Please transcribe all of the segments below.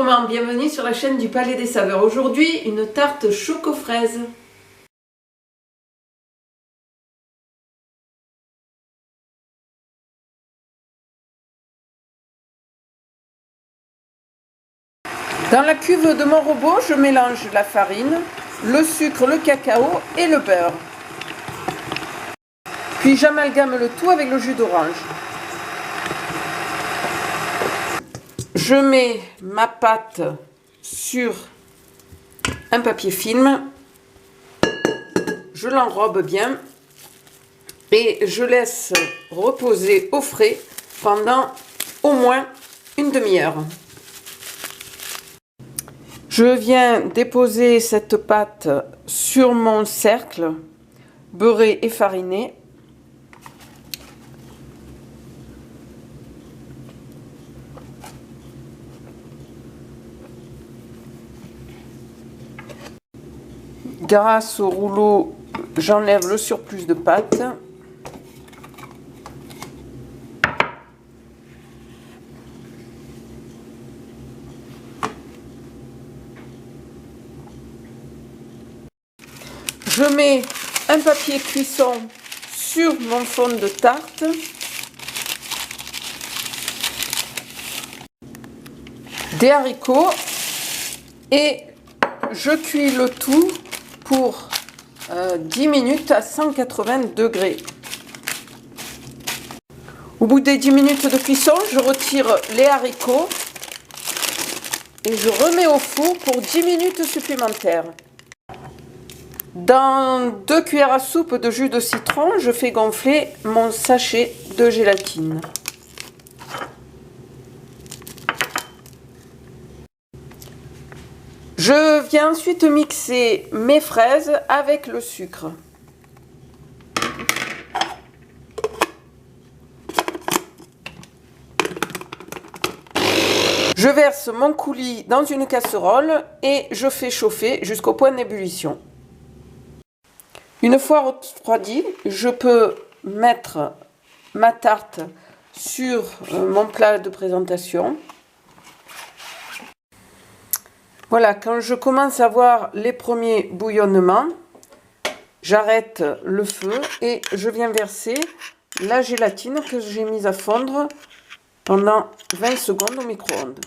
maman, bienvenue sur la chaîne du Palais des Saveurs. Aujourd'hui, une tarte choco-fraise. Dans la cuve de mon robot, je mélange la farine, le sucre, le cacao et le beurre. Puis j'amalgame le tout avec le jus d'orange. Je mets ma pâte sur un papier film, je l'enrobe bien et je laisse reposer au frais pendant au moins une demi-heure. Je viens déposer cette pâte sur mon cercle beurré et fariné. Grâce au rouleau, j'enlève le surplus de pâte. Je mets un papier cuisson sur mon fond de tarte. Des haricots et je cuis le tout pour 10 minutes à 180 degrés. Au bout des 10 minutes de cuisson, je retire les haricots et je remets au four pour 10 minutes supplémentaires. Dans 2 cuillères à soupe de jus de citron, je fais gonfler mon sachet de gélatine. Je viens ensuite mixer mes fraises avec le sucre. Je verse mon coulis dans une casserole et je fais chauffer jusqu'au point d'ébullition. Une fois refroidi, je peux mettre ma tarte sur mon plat de présentation. Voilà, quand je commence à voir les premiers bouillonnements, j'arrête le feu et je viens verser la gélatine que j'ai mise à fondre pendant 20 secondes au micro-ondes.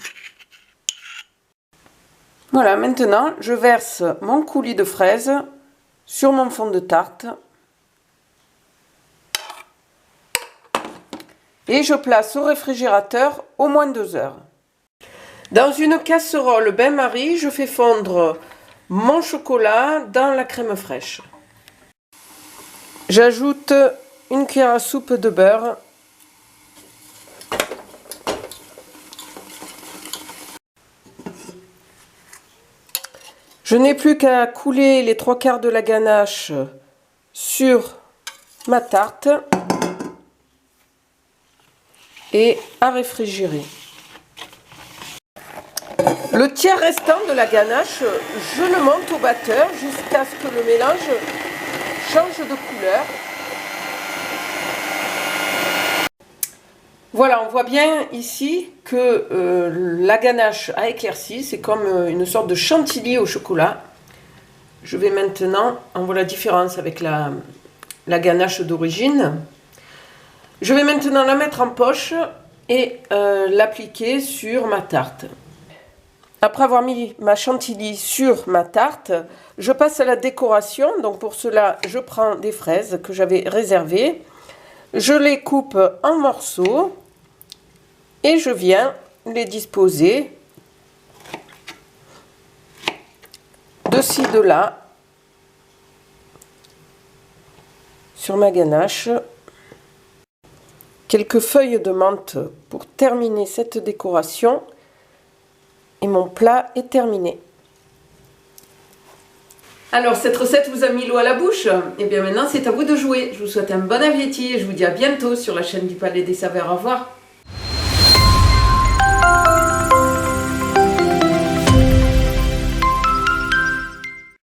Voilà, maintenant je verse mon coulis de fraises sur mon fond de tarte et je place au réfrigérateur au moins 2 heures. Dans une casserole bain-marie, je fais fondre mon chocolat dans la crème fraîche. J'ajoute une cuillère à soupe de beurre. Je n'ai plus qu'à couler les 3/4 de la ganache sur ma tarte et à réfrigérer. Le tiers restant de la ganache, je le monte au batteur jusqu'à ce que le mélange change de couleur. Voilà, on voit bien ici que la ganache a éclairci, c'est comme une sorte de chantilly au chocolat. Je vais maintenant, on voit la différence avec la ganache d'origine. Je vais maintenant la mettre en poche et l'appliquer sur ma tarte. Après avoir mis ma chantilly sur ma tarte, je passe à la décoration. Donc pour cela, je prends des fraises que j'avais réservées. Je les coupe en morceaux et je viens les disposer de ci, de là sur ma ganache. Quelques feuilles de menthe pour terminer cette décoration. Et mon plat est terminé. Alors, cette recette vous a mis l'eau à la bouche? Et bien maintenant, c'est à vous de jouer. Je vous souhaite un bon appétit et je vous dis à bientôt sur la chaîne du Palais des Saveurs. Au revoir.